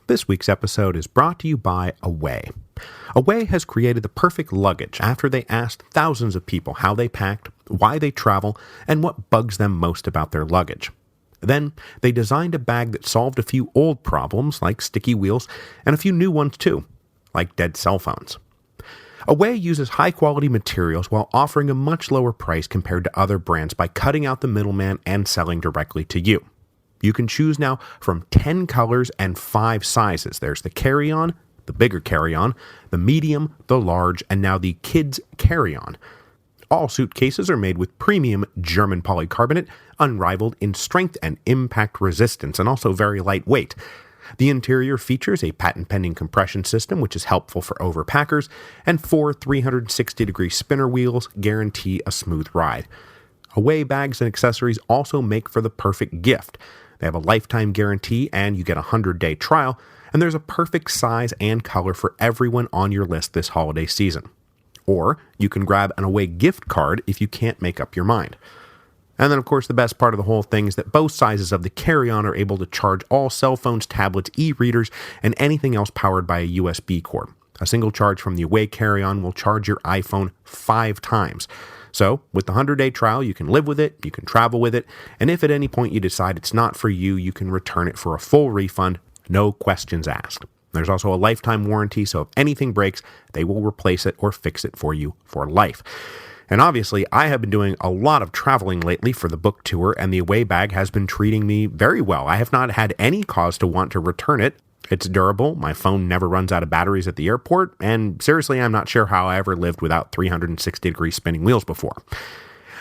This week's episode is brought to you by Away. Away has created the perfect luggage after they asked thousands of people how they packed, why they travel, and what bugs them most about their luggage. Then, they designed a bag that solved a few old problems, like sticky wheels, and a few new ones too, like dead cell phones. Away uses high-quality materials while offering a much lower price compared to other brands by cutting out the middleman and selling directly to you. You can choose now from 10 colors and 5 sizes. There's the carry-on, the bigger carry-on, the medium, the large, and now the kids carry-on. All suitcases are made with premium German polycarbonate, unrivaled in strength and impact resistance, and also very lightweight. The interior features a patent-pending compression system, which is helpful for overpackers, and 4 360-degree spinner wheels guarantee a smooth ride. Away bags and accessories also make for the perfect gift. They have a lifetime guarantee, and you get a 100-day trial, and there's a perfect size and color for everyone on your list this holiday season. Or you can grab an Away gift card if you can't make up your mind. And then, of course, the best part of the whole thing is that both sizes of the carry-on are able to charge all cell phones, tablets, e-readers, and anything else powered by a USB cord. A single charge from the Away carry-on will charge your iPhone 5 times. So, with the 100-day trial, you can live with it, you can travel with it, and if at any point you decide it's not for you, you can return it for a full refund, no questions asked. There's also a lifetime warranty, so if anything breaks, they will replace it or fix it for you for life. And obviously, I have been doing a lot of traveling lately for the book tour, and the Away bag has been treating me very well. I have not had any cause to want to return it. It's durable, my phone never runs out of batteries at the airport, and seriously, I'm not sure how I ever lived without 360-degree spinning wheels before.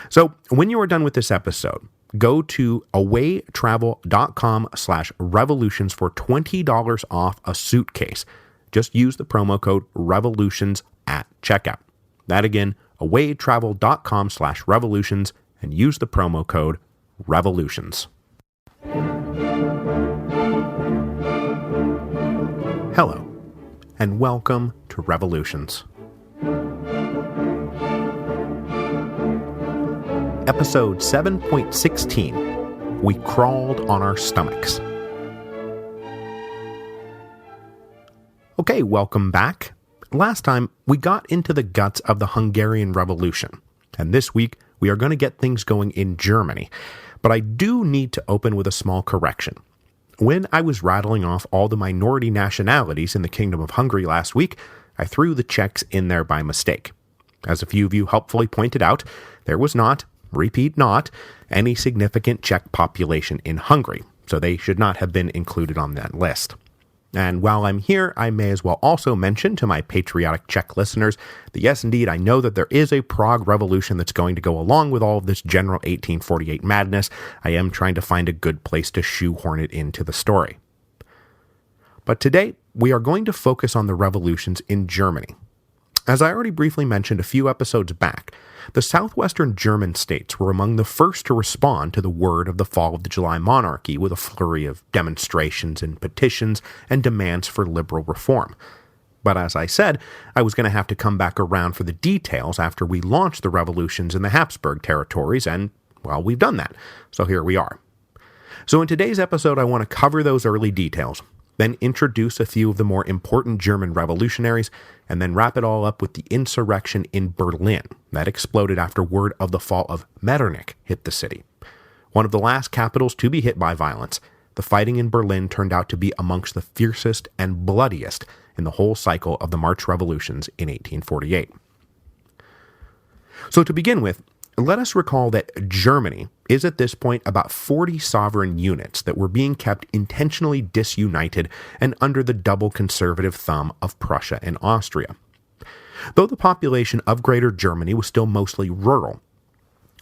So, when you are done with this episode, go to awaytravel.com/revolutions for $20 off a suitcase. Just use the promo code REVOLUTIONS at checkout. That again, awaytravel.com/revolutions and use the promo code REVOLUTIONS. Hello, and welcome to Revolutions. Episode 7.16, We Crawled on Our Stomachs. Okay, welcome back. Last time, we got into the guts of the Hungarian Revolution, and this week, we are going to get things going in Germany. But I do need to open with a small correction. When I was rattling off all the minority nationalities in the Kingdom of Hungary last week, I threw the Czechs in there by mistake. As a few of you helpfully pointed out, there was not, repeat not, any significant Czech population in Hungary, so they should not have been included on that list. And while I'm here, I may as well also mention to my patriotic Czech listeners that yes, indeed, I know that there is a Prague Revolution that's going to go along with all of this general 1848 madness. I am trying to find a good place to shoehorn it into the story. But today, we are going to focus on the revolutions in Germany. As I already briefly mentioned a few episodes back, the southwestern German states were among the first to respond to the word of the fall of the July monarchy with a flurry of demonstrations and petitions and demands for liberal reform. But as I said, I was going to have to come back around for the details after we launched the revolutions in the Habsburg territories, and, well, we've done that, so here we are. So in today's episode, I want to cover those early details, then introduce a few of the more important German revolutionaries, and then wrap it all up with the insurrection in Berlin that exploded after word of the fall of Metternich hit the city. One of the last capitals to be hit by violence, the fighting in Berlin turned out to be amongst the fiercest and bloodiest in the whole cycle of the March revolutions in 1848. So to begin with, let us recall that Germany is at this point about 40 sovereign units that were being kept intentionally disunited and under the double conservative thumb of Prussia and Austria. Though the population of Greater Germany was still mostly rural,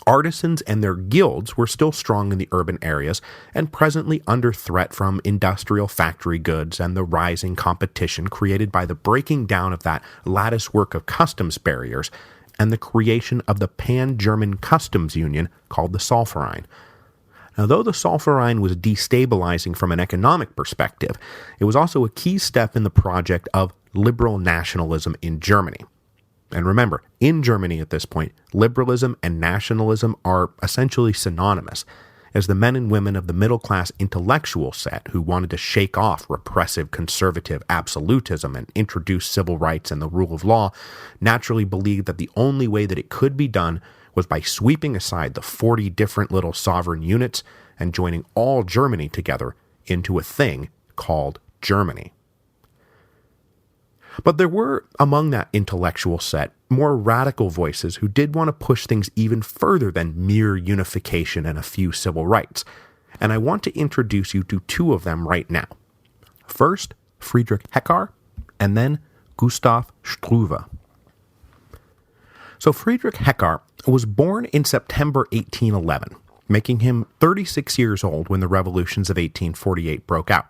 artisans and their guilds were still strong in the urban areas and presently under threat from industrial factory goods and the rising competition created by the breaking down of that latticework of customs barriers and the creation of the Pan-German Customs Union called the Zollverein. Now, though the Zollverein was destabilizing from an economic perspective, it was also a key step in the project of liberal nationalism in Germany. And remember, in Germany at this point, liberalism and nationalism are essentially synonymous. as the men and women of the middle-class intellectual set who wanted to shake off repressive conservative absolutism and introduce civil rights and the rule of law naturally believed that the only way that it could be done was by sweeping aside the 40 different little sovereign units and joining all Germany together into a thing called Germany. But there were, among that intellectual set, more radical voices who did want to push things even further than mere unification and a few civil rights, and I want to introduce you to two of them right now. First, Friedrich Heckar, and then Gustav Struve. So Friedrich Heckar was born in September 1811, making him 36 years old when the revolutions of 1848 broke out.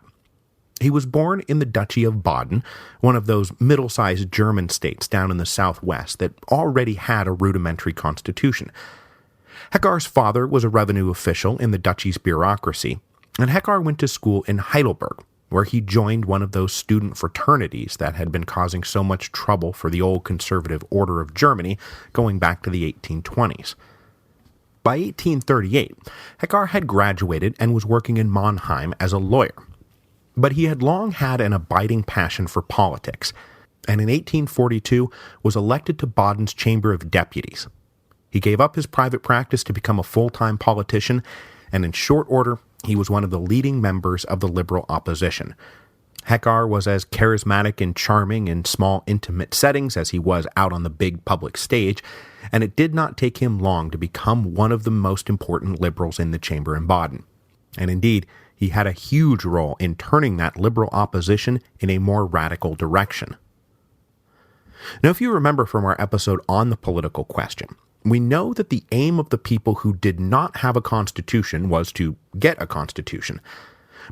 He was born in the Duchy of Baden, one of those middle-sized German states down in the southwest that already had a rudimentary constitution. Heckar's father was a revenue official in the duchy's bureaucracy, and Heckar went to school in Heidelberg, where he joined one of those student fraternities that had been causing so much trouble for the old conservative order of Germany going back to the 1820s. By 1838, Heckar had graduated and was working in Mannheim as a lawyer. But he had long had an abiding passion for politics, and in 1842 was elected to Baden's Chamber of Deputies. He gave up his private practice to become a full-time politician, and in short order, he was one of the leading members of the liberal opposition. Heckar was as charismatic and charming in small, intimate settings as he was out on the big public stage, and it did not take him long to become one of the most important liberals in the chamber in Baden. And indeed, he had a huge role in turning that liberal opposition in a more radical direction. Now, if you remember from our episode on the political question, we know that the aim of the people who did not have a constitution was to get a constitution,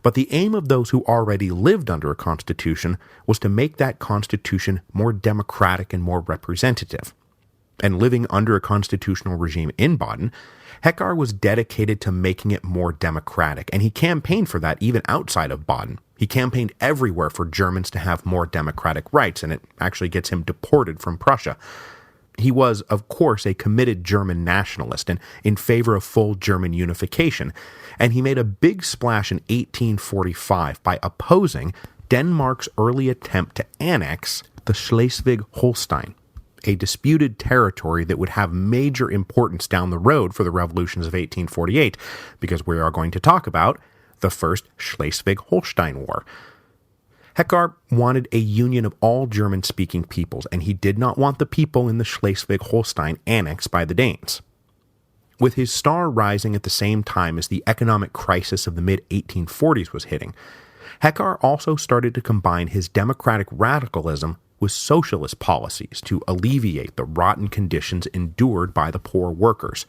but the aim of those who already lived under a constitution was to make that constitution more democratic and more representative. And living under a constitutional regime in Baden, Heckar was dedicated to making it more democratic, and he campaigned for that even outside of Baden. He campaigned everywhere for Germans to have more democratic rights, and it actually gets him deported from Prussia. He was, of course, a committed German nationalist and in favor of full German unification, and he made a big splash in 1845 by opposing Denmark's early attempt to annex the Schleswig-Holstein, a disputed territory that would have major importance down the road for the revolutions of 1848, because we are going to talk about the First Schleswig-Holstein War. Heckar wanted a union of all German-speaking peoples, and he did not want the people in the Schleswig-Holstein annexed by the Danes. With his star rising at the same time as the economic crisis of the mid-1840s was hitting, Heckar also started to combine his democratic radicalism with socialist policies to alleviate the rotten conditions endured by the poor workers.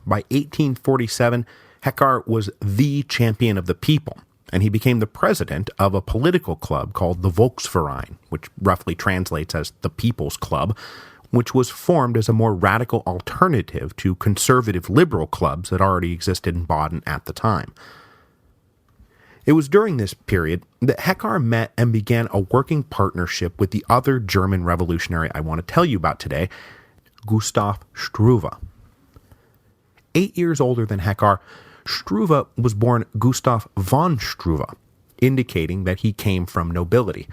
By 1847, Heckar was the champion of the people, and he became the president of a political club called the Volksverein, which roughly translates as the People's Club, which was formed as a more radical alternative to conservative liberal clubs that already existed in Baden at the time. It was during this period that Heckar met and began a working partnership with the other German revolutionary I want to tell you about today, Gustav Struve. 8 years older than Heckar, Struve was born Gustav von Struve, indicating that he came from nobility.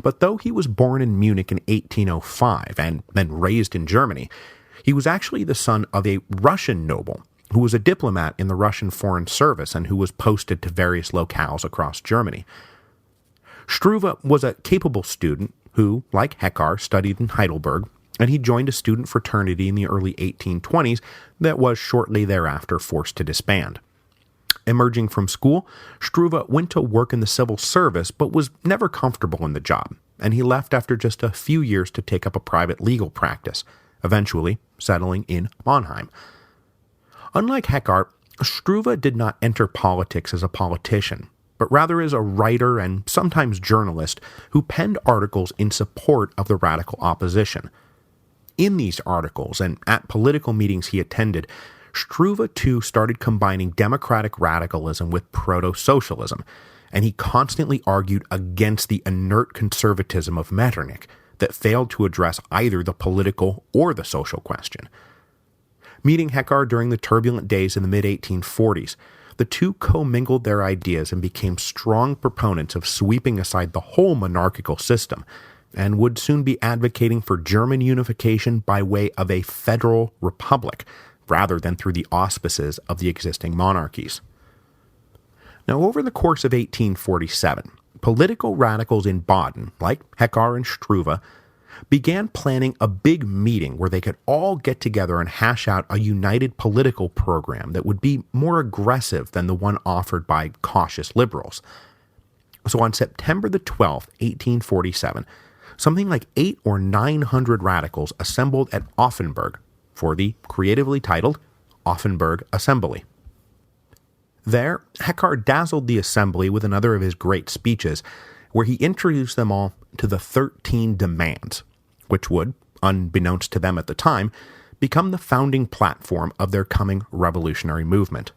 But though he was born in Munich in 1805 and then raised in Germany, he was actually the son of a Russian noble who was a diplomat in the Russian Foreign Service and who was posted to various locales across Germany. Struve was a capable student who, like Heckar, studied in Heidelberg, and he joined a student fraternity in the early 1820s that was shortly thereafter forced to disband. Emerging from school, Struve went to work in the civil service but was never comfortable in the job, and he left after just a few years to take up a private legal practice, eventually settling in Mannheim. Unlike Heckar, Struve did not enter politics as a politician, but rather as a writer and sometimes journalist who penned articles in support of the radical opposition. In these articles and at political meetings he attended, Struve too started combining democratic radicalism with proto-socialism, and he constantly argued against the inert conservatism of Metternich that failed to address either the political or the social question. Meeting Heckar during the turbulent days in the mid-1840s, the two commingled their ideas and became strong proponents of sweeping aside the whole monarchical system, and would soon be advocating for German unification by way of a federal republic, rather than through the auspices of the existing monarchies. Now, over the course of 1847, political radicals in Baden, like Heckar and Struve, began planning a big meeting where they could all get together and hash out a united political program that would be more aggressive than the one offered by cautious liberals. So on September the 12th, 1847, something like 800 or 900 radicals assembled at Offenburg for the creatively titled Offenburg Assembly. There, Heckar dazzled the assembly with another of his great speeches, where he introduced them all to the 13 demands, which would, unbeknownst to them at the time, become the founding platform of their coming revolutionary movement.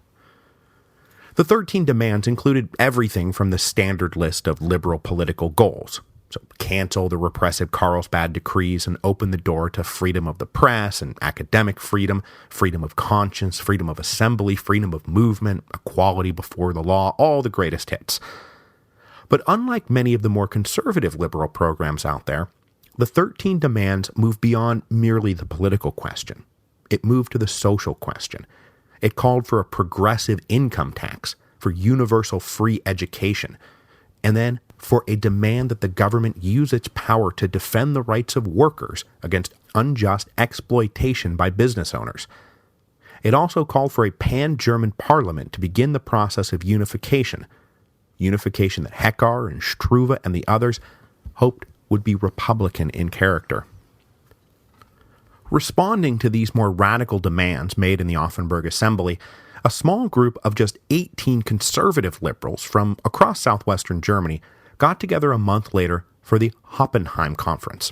The 13 demands included everything from the standard list of liberal political goals. So cancel the repressive Carlsbad decrees and open the door to freedom of the press and academic freedom, freedom of conscience, freedom of assembly, freedom of movement, equality before the law, all the greatest hits. But unlike many of the more conservative liberal programs out there, the 13 demands moved beyond merely the political question. It moved to the social question. It called for a progressive income tax, for universal free education, and then for a demand that the government use its power to defend the rights of workers against unjust exploitation by business owners. It also called for a pan-German parliament to begin the process of unification that Heckar and Struve and the others hoped would be Republican in character. Responding to these more radical demands made in the Offenburg Assembly, a small group of just 18 conservative liberals from across southwestern Germany got together a month later for the Hoppin Conference.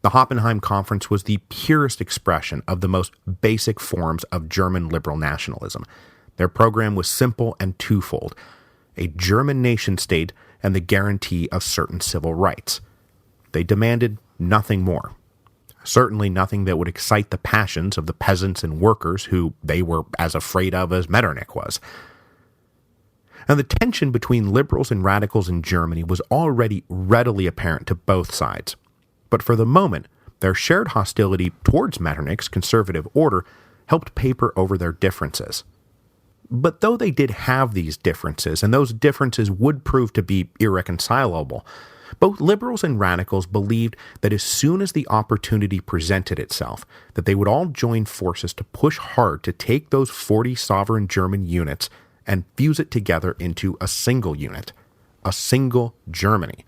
The Hoppin Conference was the purest expression of the most basic forms of German liberal nationalism. Their program was simple and twofold: a German nation-state and the guarantee of certain civil rights. They demanded nothing more. Certainly nothing that would excite the passions of the peasants and workers who they were as afraid of as Metternich was. And the tension between liberals and radicals in Germany was already readily apparent to both sides. But for the moment, their shared hostility towards Metternich's conservative order helped paper over their differences. But though they did have these differences, and those differences would prove to be irreconcilable, both liberals and radicals believed that as soon as the opportunity presented itself, that they would all join forces to push hard to take those 40 sovereign German units and fuse it together into a single unit, a single Germany.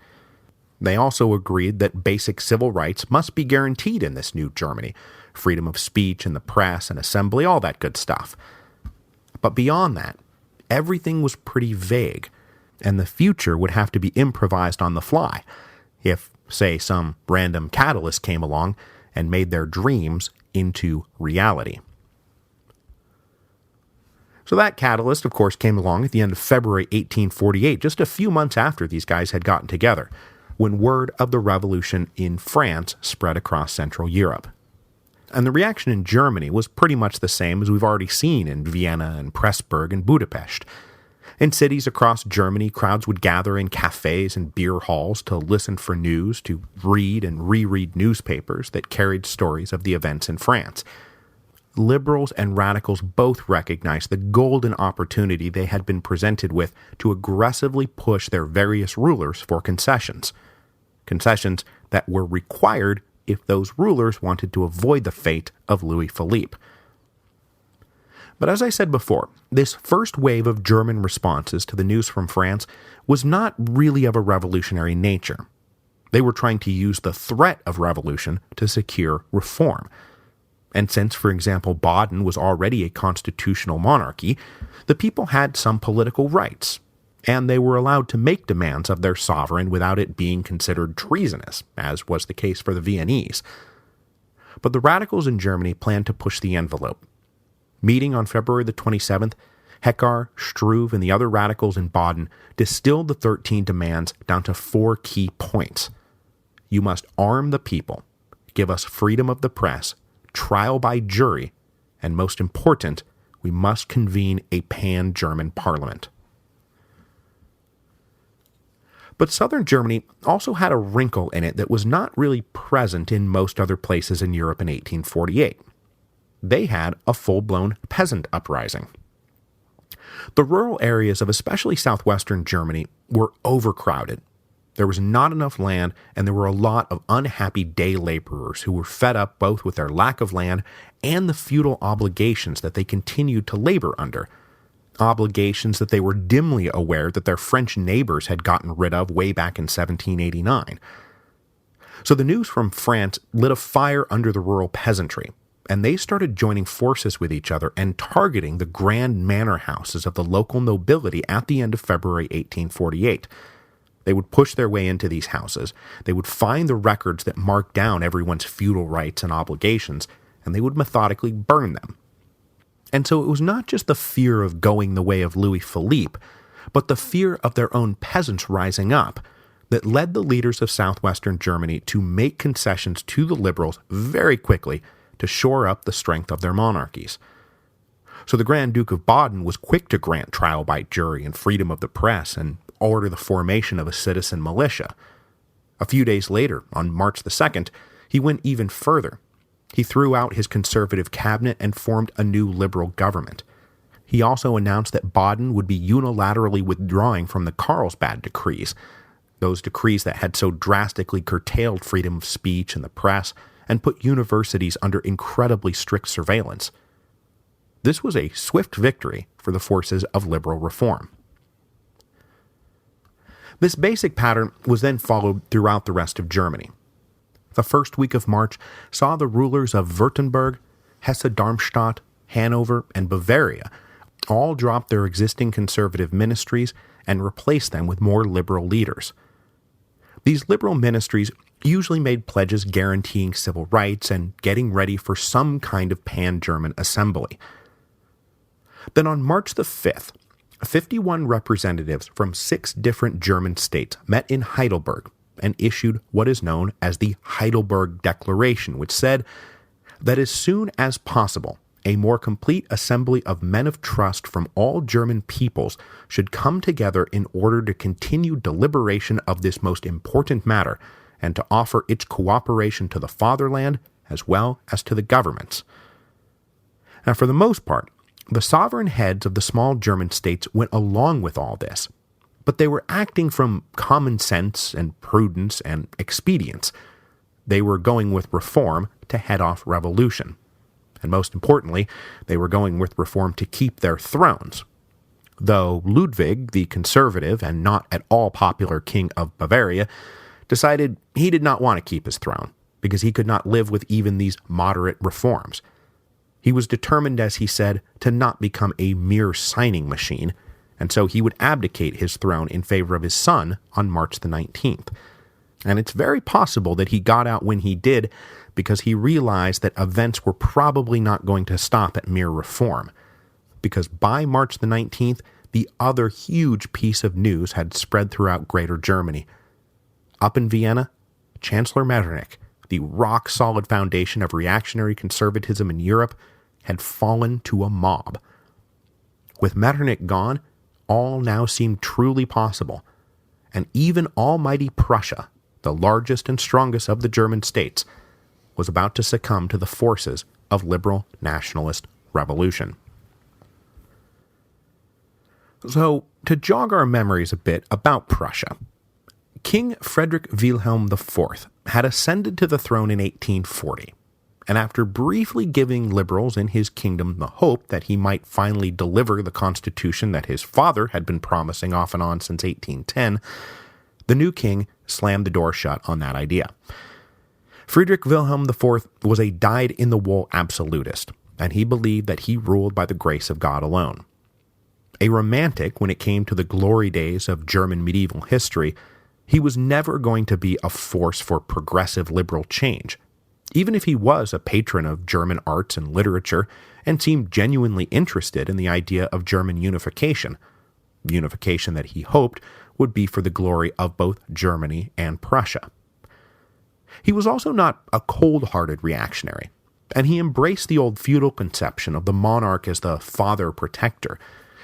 They also agreed that basic civil rights must be guaranteed in this new Germany: freedom of speech and the press and assembly, all that good stuff. But beyond that, everything was pretty vague, and the future would have to be improvised on the fly if, say, some random catalyst came along and made their dreams into reality. So that catalyst, of course, came along at the end of February 1848, just a few months after these guys had gotten together, when word of the revolution in France spread across Central Europe. And the reaction in Germany was pretty much the same as we've already seen in Vienna and Pressburg and Budapest. In cities across Germany, crowds would gather in cafes and beer halls to listen for news, to read and reread newspapers that carried stories of the events in France. Liberals and radicals both recognized the golden opportunity they had been presented with to aggressively push their various rulers for concessions. Concessions that were required if those rulers wanted to avoid the fate of Louis Philippe. But as I said before, this first wave of German responses to the news from France was not really of a revolutionary nature. They were trying to use the threat of revolution to secure reform. And since, for example, Baden was already a constitutional monarchy, the people had some political rights, and they were allowed to make demands of their sovereign without it being considered treasonous, as was the case for the Viennese. But the radicals in Germany planned to push the envelope. Meeting on February the 27th, Heckar, Struve, and the other radicals in Baden distilled the 13 demands down to 4 key points. You must arm the people, give us freedom of the press, trial by jury, and most important, we must convene a pan-German parliament. But southern Germany also had a wrinkle in it that was not really present in most other places in Europe in 1848. They had a full-blown peasant uprising. The rural areas of especially southwestern Germany were overcrowded. There was not enough land, and there were a lot of unhappy day laborers who were fed up both with their lack of land and the feudal obligations that they continued to labor under. Obligations that they were dimly aware that their French neighbors had gotten rid of way back in 1789. So the news from France lit a fire under the rural peasantry, and they started joining forces with each other and targeting the grand manor houses of the local nobility at the end of February 1848. They would push their way into these houses, they would find the records that marked down everyone's feudal rights and obligations, and they would methodically burn them. And so it was not just the fear of going the way of Louis Philippe, but the fear of their own peasants rising up that led the leaders of southwestern Germany to make concessions to the liberals very quickly to shore up the strength of their monarchies. So the Grand Duke of Baden was quick to grant trial by jury and freedom of the press and order the formation of a citizen militia. A few days later, on March the 2nd, he went even further. He threw out his conservative cabinet and formed a new liberal government. He also announced that Baden would be unilaterally withdrawing from the Carlsbad decrees, those decrees that had so drastically curtailed freedom of speech and the press and put universities under incredibly strict surveillance. This was a swift victory for the forces of liberal reform. This basic pattern was then followed throughout the rest of Germany. The first week of March saw the rulers of Württemberg, Hesse-Darmstadt, Hanover, and Bavaria all drop their existing conservative ministries and replace them with more liberal leaders. These liberal ministries usually made pledges guaranteeing civil rights and getting ready for some kind of pan-German assembly. Then on March the 5th, 51 representatives from 6 different German states met in Heidelberg and issued what is known as the Heidelberg Declaration, which said that as soon as possible, a more complete assembly of men of trust from all German peoples should come together in order to continue deliberation of this most important matter and to offer its cooperation to the fatherland as well as to the governments. Now, for the most part, the sovereign heads of the small German states went along with all this, but they were acting from common sense and prudence and expedience. They were going with reform to head off revolution. And most importantly, they were going with reform to keep their thrones. Though Ludwig, the conservative and not at all popular king of Bavaria, decided he did not want to keep his throne, because he could not live with even these moderate reforms. He was determined, as he said, to not become a mere signing machine, and so he would abdicate his throne in favor of his son on March the 19th. And it's very possible that he got out when he did because he realized that events were probably not going to stop at mere reform. Because by March the 19th, the other huge piece of news had spread throughout Greater Germany. Up in Vienna, Chancellor Metternich, the rock-solid foundation of reactionary conservatism in Europe, had fallen to a mob. With Metternich gone, all now seemed truly possible, and even almighty Prussia, the largest and strongest of the German states, was about to succumb to the forces of liberal nationalist revolution. So, to jog our memories a bit about Prussia, King Friedrich Wilhelm IV had ascended to the throne in 1840, and after briefly giving liberals in his kingdom the hope that he might finally deliver the constitution that his father had been promising off and on since 1810, the new king slammed the door shut on that idea. Friedrich Wilhelm IV was a dyed-in-the-wool absolutist, and he believed that he ruled by the grace of God alone. A romantic when it came to the glory days of German medieval history, he was never going to be a force for progressive liberal change, even if he was a patron of German arts and literature and seemed genuinely interested in the idea of German unification that he hoped would be for the glory of both Germany and Prussia. He was also not a cold-hearted reactionary. and he embraced the old feudal conception of the monarch as the father protector,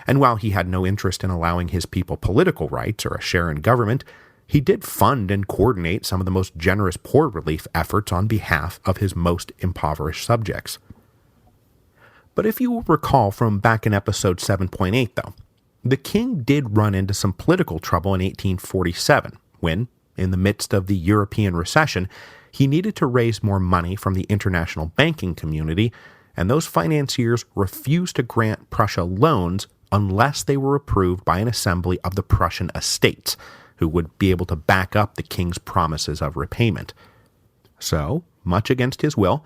and while he had no interest in allowing his people political rights or a share in government, he did fund and coordinate some of the most generous poor relief efforts on behalf of his most impoverished subjects. But if you will recall from back in episode 7.8, though, the king did run into some political trouble in 1847, when, in the midst of the European recession, he needed to raise more money from the international banking community, and those financiers refused to grant Prussia loans unless they were approved by an assembly of the Prussian estates, who would be able to back up the king's promises of repayment. So, much against his will,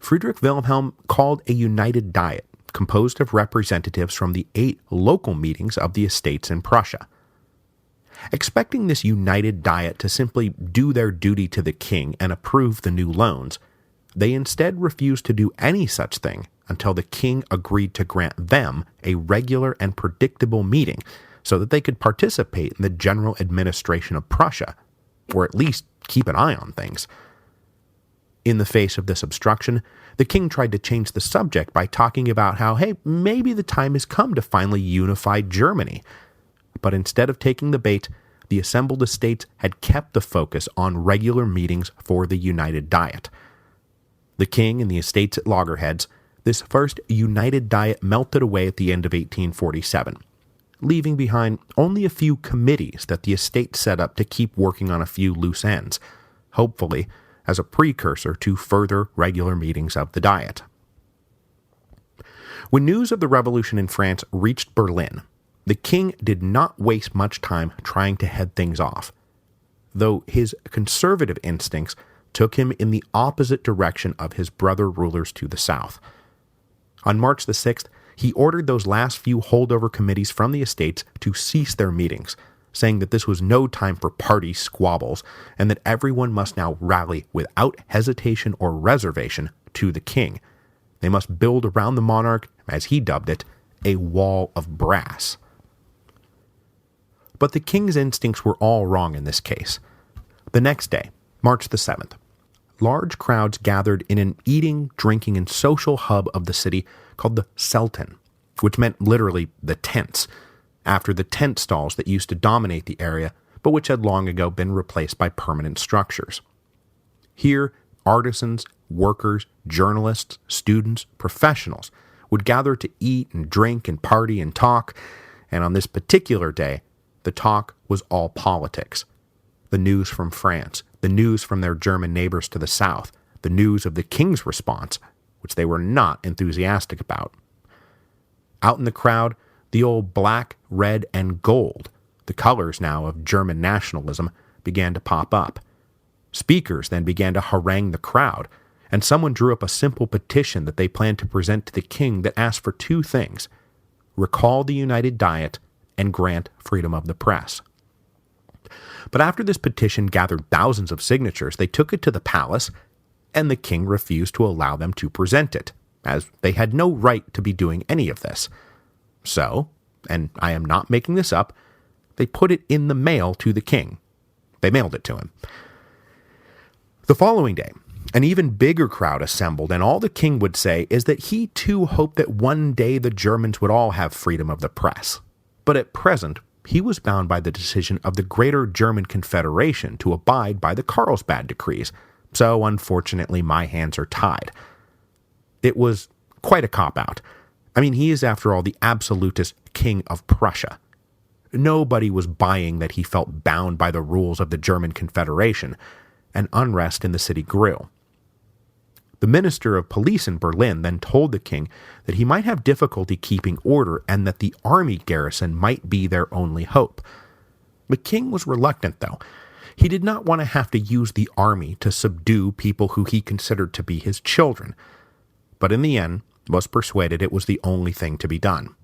Friedrich Wilhelm called a united diet, composed of representatives from the 8 local meetings of the estates in Prussia. Expecting this united diet to simply do their duty to the king and approve the new loans, they instead refused to do any such thing until the king agreed to grant them a regular and predictable meeting so that they could participate in the general administration of Prussia, or at least keep an eye on things. In the face of this obstruction, the king tried to change the subject by talking about how, hey, maybe the time has come to finally unify Germany. But instead of taking the bait, the assembled estates had kept the focus on regular meetings for the United Diet. The king and the estates at loggerheads, this first United Diet melted away at the end of 1847, leaving behind only a few committees that the estate set up to keep working on a few loose ends, hopefully as a precursor to further regular meetings of the Diet. When news of the revolution in France reached Berlin, the king did not waste much time trying to head things off, though his conservative instincts took him in the opposite direction of his brother rulers to the south. On March the 6th, he ordered those last few holdover committees from the estates to cease their meetings, saying that this was no time for party squabbles, and that everyone must now rally without hesitation or reservation to the king. They must build around the monarch, as he dubbed it, a wall of brass. But the king's instincts were all wrong in this case. The next day, March the 7th, large crowds gathered in an eating, drinking, and social hub of the city called the Selten, which meant literally the tents, after the tent stalls that used to dominate the area, but which had long ago been replaced by permanent structures. Here, artisans, workers, journalists, students, professionals would gather to eat and drink and party and talk, and on this particular day, the talk was all politics. The news from France, the news from their German neighbors to the south, the news of the king's response, which they were not enthusiastic about. Out in the crowd, the old black, red, and gold, the colors now of German nationalism, began to pop up. Speakers then began to harangue the crowd, and someone drew up a simple petition that they planned to present to the king that asked for 2 things: recall the United Diet and grant freedom of the press. But after this petition gathered thousands of signatures, they took it to the palace, and the king refused to allow them to present it, as they had no right to be doing any of this. So, and I am not making this up, they put it in the mail to the king. They mailed it to him. The following day, an even bigger crowd assembled, and all the king would say is that he too hoped that one day the Germans would all have freedom of the press. But at present, he was bound by the decision of the Greater German Confederation to abide by the Carlsbad decrees, so unfortunately my hands are tied. It was quite a cop-out. I mean, he is, after all, the absolutist king of Prussia. Nobody was buying that he felt bound by the rules of the German Confederation, and unrest in the city grew. The minister of police in Berlin then told the king that he might have difficulty keeping order and that the army garrison might be their only hope. The king was reluctant, though. He did not want to have to use the army to subdue people who he considered to be his children, but in the end was persuaded it was the only thing to be done.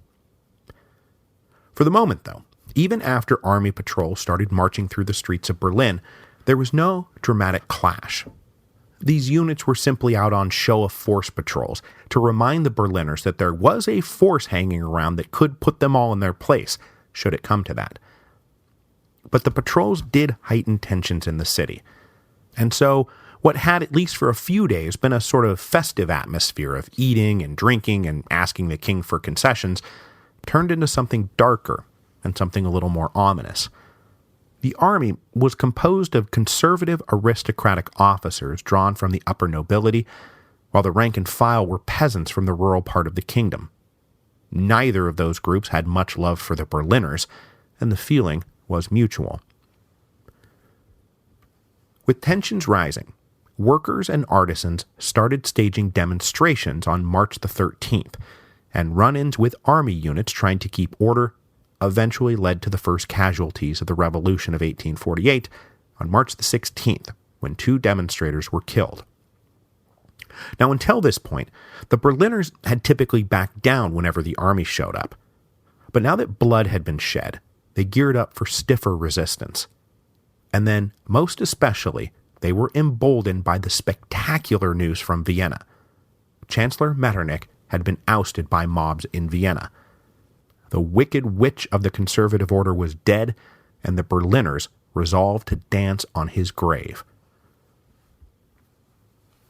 For the moment, though, even after army patrols started marching through the streets of Berlin, there was no dramatic clash. These units were simply out on show-of-force patrols to remind the Berliners that there was a force hanging around that could put them all in their place, should it come to that. But the patrols did heighten tensions in the city, and so What had, at least for a few days, been a sort of festive atmosphere of eating and drinking and asking the king for concessions turned into something darker and something a little more ominous. The army was composed of conservative aristocratic officers drawn from the upper nobility, while the rank and file were peasants from the rural part of the kingdom. Neither of those groups had much love for the Berliners, and the feeling was mutual. With tensions rising, workers and artisans started staging demonstrations on March the 13th, and run-ins with army units trying to keep order eventually led to the first casualties of the Revolution of 1848 on March the 16th, when 2 demonstrators were killed. Now, until this point, the Berliners had typically backed down whenever the army showed up. But now that blood had been shed, they geared up for stiffer resistance. And then, most especially, they were emboldened by the spectacular news from Vienna. Chancellor Metternich had been ousted by mobs in Vienna. The wicked witch of the conservative order was dead, and the Berliners resolved to dance on his grave.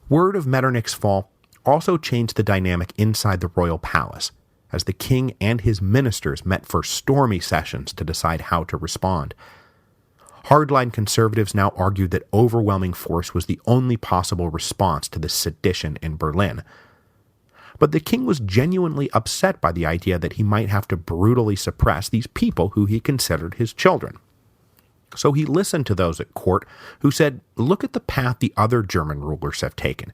Word of Metternich's fall also changed the dynamic inside the royal palace, as the king and his ministers met for stormy sessions to decide how to respond. Hardline conservatives now argued that overwhelming force was the only possible response to the sedition in Berlin. But the king was genuinely upset by the idea that he might have to brutally suppress these people who he considered his children. So he listened to those at court who said, look at the path the other German rulers have taken.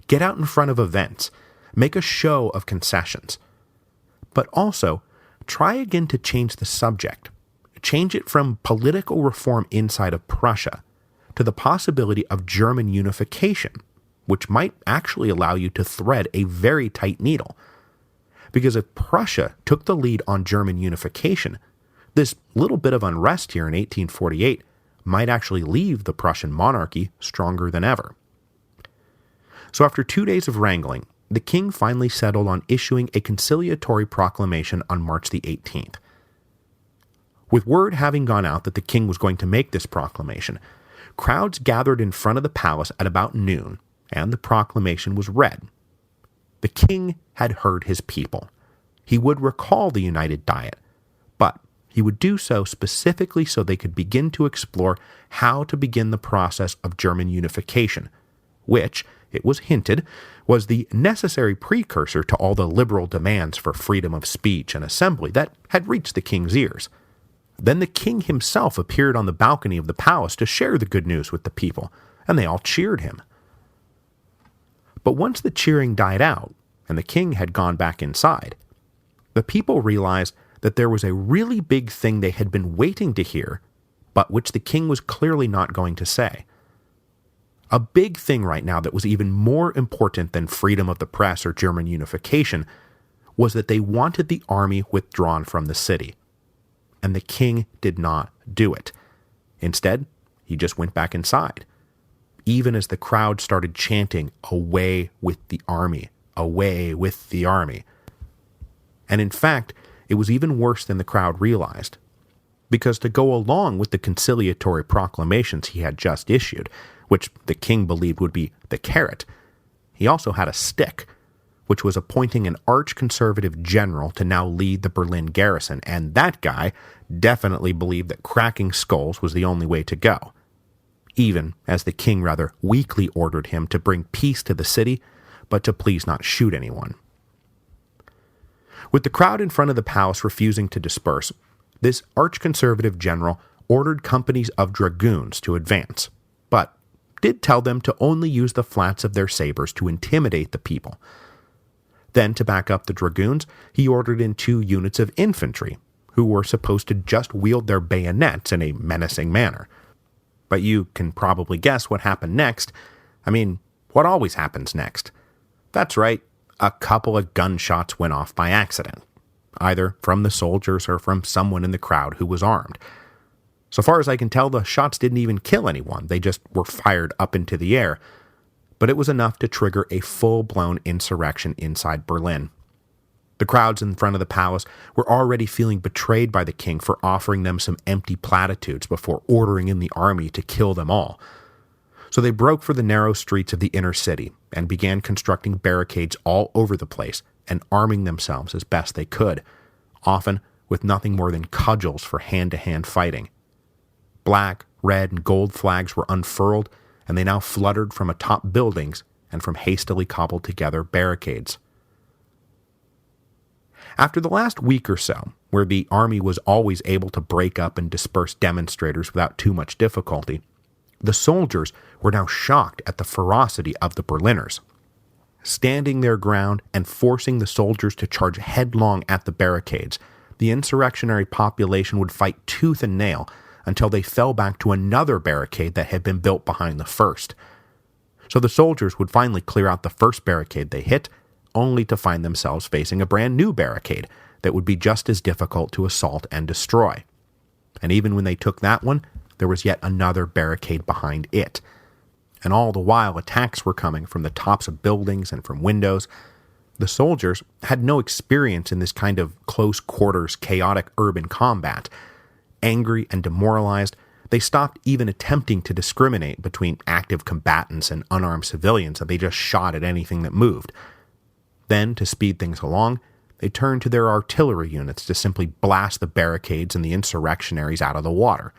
Get out in front of events. Make a show of concessions. But also, try again to change the subject. Change it from political reform inside of Prussia to the possibility of German unification, which might actually allow you to thread a very tight needle. Because if Prussia took the lead on German unification, this little bit of unrest here in 1848 might actually leave the Prussian monarchy stronger than ever. So after 2 days of wrangling, the king finally settled on issuing a conciliatory proclamation on March the 18th. With word having gone out that the king was going to make this proclamation, crowds gathered in front of the palace at about noon, and the proclamation was read. The king had heard his people. He would recall the United Diet, but he would do so specifically so they could begin to explore how to begin the process of German unification, which, it was hinted, was the necessary precursor to all the liberal demands for freedom of speech and assembly that had reached the king's ears. Then the king himself appeared on the balcony of the palace to share the good news with the people, and they all cheered him. But once the cheering died out, and the king had gone back inside, the people realized that there was a really big thing they had been waiting to hear, but which the king was clearly not going to say. A big thing right now that was even more important than freedom of the press or German unification was that they wanted the army withdrawn from the city. And the king did not do it. Instead, he just went back inside, even as the crowd started chanting, "Away with the army, away with the army." And in fact, it was even worse than the crowd realized, because to go along with the conciliatory proclamations he had just issued, which the king believed would be the carrot, he also had a stick, which was appointing an arch-conservative general to now lead the Berlin garrison, and that guy definitely believed that cracking skulls was the only way to go, even as the king rather weakly ordered him to bring peace to the city, but to please not shoot anyone. With the crowd in front of the palace refusing to disperse, this arch-conservative general ordered companies of dragoons to advance, but did tell them to only use the flats of their sabers to intimidate the people. Then, to back up the dragoons, he ordered in 2 units of infantry, who were supposed to just wield their bayonets in a menacing manner. But you can probably guess what happened next. I mean, what always happens next? That's right, a couple of gunshots went off by accident, either from the soldiers or from someone in the crowd who was armed. So far as I can tell, the shots didn't even kill anyone, they just were fired up into the air, but it was enough to trigger a full-blown insurrection inside Berlin. The crowds in front of the palace were already feeling betrayed by the king for offering them some empty platitudes before ordering in the army to kill them all. So they broke for the narrow streets of the inner city and began constructing barricades all over the place and arming themselves as best they could, often with nothing more than cudgels for hand-to-hand fighting. Black, red, and gold flags were unfurled, and they now fluttered from atop buildings and from hastily cobbled together barricades. After the last week or so, where the army was always able to break up and disperse demonstrators without too much difficulty, the soldiers were now shocked at the ferocity of the Berliners. Standing their ground and forcing the soldiers to charge headlong at the barricades, the insurrectionary population would fight tooth and nail until they fell back to another barricade that had been built behind the first. So the soldiers would finally clear out the first barricade they hit, only to find themselves facing a brand new barricade that would be just as difficult to assault and destroy. And even when they took that one, there was yet another barricade behind it. And all the while attacks were coming from the tops of buildings and from windows. The soldiers had no experience in this kind of close-quarters, chaotic urban combat. Angry and demoralized, they stopped even attempting to discriminate between active combatants and unarmed civilians, and they just shot at anything that moved. Then, to speed things along, they turned to their artillery units to simply blast the barricades and the insurrectionaries out of the water.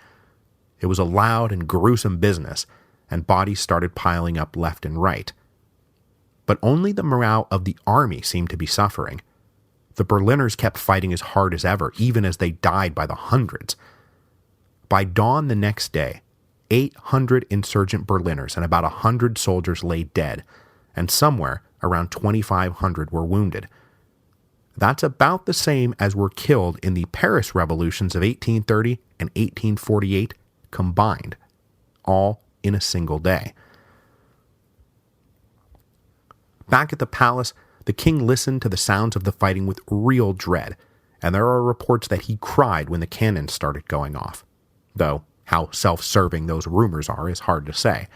It was a loud and gruesome business, and bodies started piling up left and right. But only the morale of the army seemed to be suffering. The Berliners kept fighting as hard as ever, even as they died by the hundreds. By dawn the next day, 800 insurgent Berliners and about 100 soldiers lay dead, and somewhere around 2,500 were wounded. That's about the same as were killed in the Paris revolutions of 1830 and 1848 combined, all in a single day. Back at the palace, the king listened to the sounds of the fighting with real dread, and there are reports that he cried when the cannons started going off, though how self-serving those rumors are is hard to say.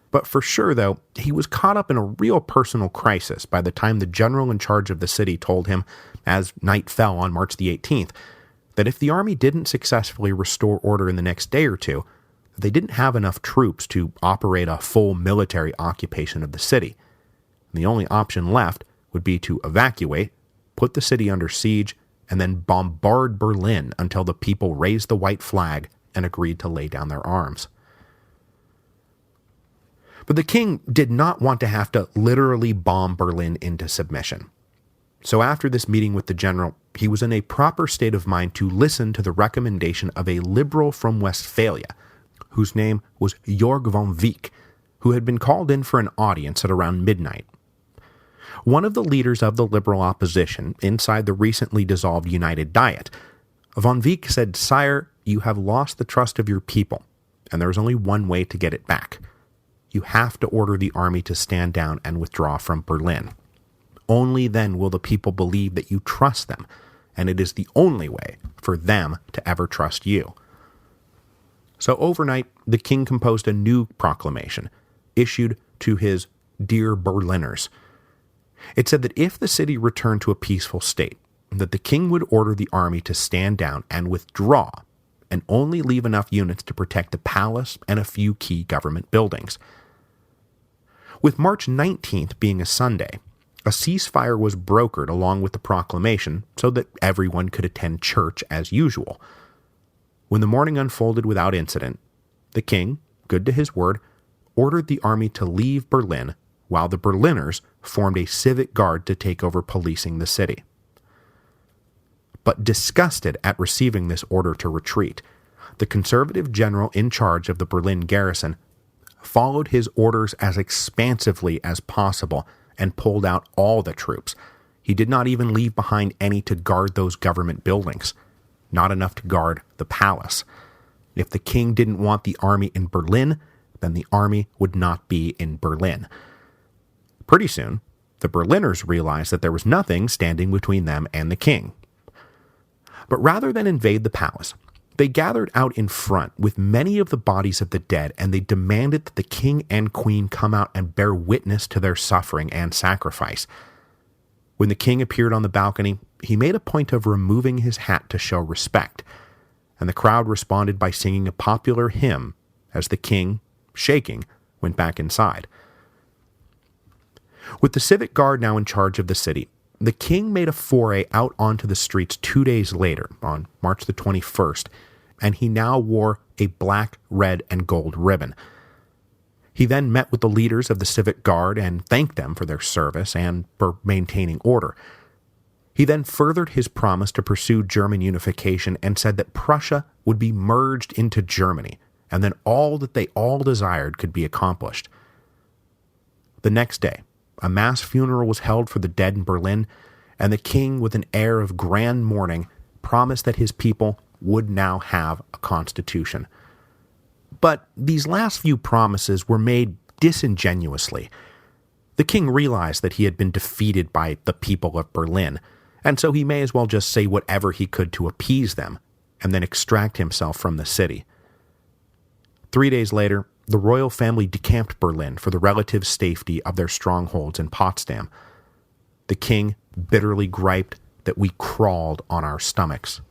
But for sure, though, he was caught up in a real personal crisis by the time the general in charge of the city told him, as night fell on March the 18th, that if the army didn't successfully restore order in the next day or two, they didn't have enough troops to operate a full military occupation of the city. The only option left would be to evacuate, put the city under siege, and then bombard Berlin until the people raised the white flag and agreed to lay down their arms. But the king did not want to have to literally bomb Berlin into submission. So after this meeting with the general, he was in a proper state of mind to listen to the recommendation of a liberal from Westphalia, whose name was Georg von Wieck, who had been called in for an audience at around midnight. One of the leaders of the liberal opposition inside the recently dissolved United Diet, von Wieck said, "Sire, you have lost the trust of your people, and there is only one way to get it back. You have to order the army to stand down and withdraw from Berlin. Only then will the people believe that you trust them, and it is the only way for them to ever trust you." So overnight, the king composed a new proclamation, issued to his dear Berliners. It said that if the city returned to a peaceful state, that the king would order the army to stand down and withdraw, and only leave enough units to protect the palace and a few key government buildings. With March 19th being a Sunday, a ceasefire was brokered along with the proclamation so that everyone could attend church as usual. When the morning unfolded without incident, the king, good to his word, ordered the army to leave Berlin while the Berliners formed a civic guard to take over policing the city. But disgusted at receiving this order to retreat, the conservative general in charge of the Berlin garrison followed his orders as expansively as possible and pulled out all the troops. He did not even leave behind any to guard those government buildings, not enough to guard the palace. If the king didn't want the army in Berlin, then the army would not be in Berlin. Pretty soon, the Berliners realized that there was nothing standing between them and the king. But rather than invade the palace, they gathered out in front with many of the bodies of the dead, and they demanded that the king and queen come out and bear witness to their suffering and sacrifice. When the king appeared on the balcony, he made a point of removing his hat to show respect, and the crowd responded by singing a popular hymn as the king, shaking, went back inside. With the civic guard now in charge of the city, the king made a foray out onto the streets 2 days later, on March the 21st, and he now wore a black, red, and gold ribbon. He then met with the leaders of the civic guard and thanked them for their service and for maintaining order. He then furthered his promise to pursue German unification and said that Prussia would be merged into Germany, and then all that they all desired could be accomplished. The next day, a mass funeral was held for the dead in Berlin, and the king, with an air of grand mourning, promised that his people would now have a constitution. But these last few promises were made disingenuously. The king realized that he had been defeated by the people of Berlin, and so he may as well just say whatever he could to appease them, and then extract himself from the city. 3 days later, the royal family decamped Berlin for the relative safety of their strongholds in Potsdam. The king bitterly griped that we crawled on our stomachs.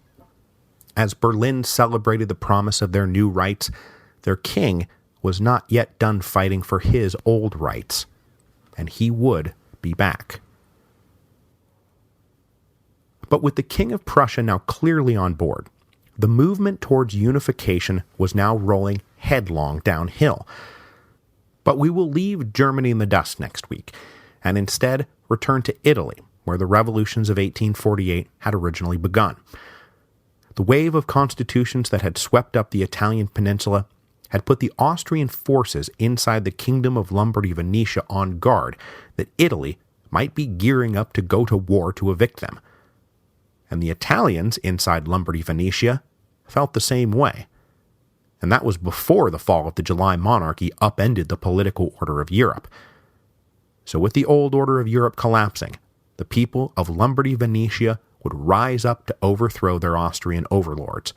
As Berlin celebrated the promise of their new rights, their king was not yet done fighting for his old rights, and he would be back. But with the King of Prussia now clearly on board, the movement towards unification was now rolling headlong downhill. But we will leave Germany in the dust next week, and instead return to Italy, where the revolutions of 1848 had originally begun. The wave of constitutions that had swept up the Italian peninsula had put the Austrian forces inside the Kingdom of Lombardy-Venetia on guard that Italy might be gearing up to go to war to evict them. And the Italians inside Lombardy-Venetia felt the same way. And that was before the fall of the July monarchy upended the political order of Europe. So with the old order of Europe collapsing, the people of Lombardy-Venetia would rise up to overthrow their Austrian overlords.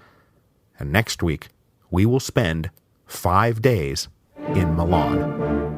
And next week, we will spend 5 days in Milan.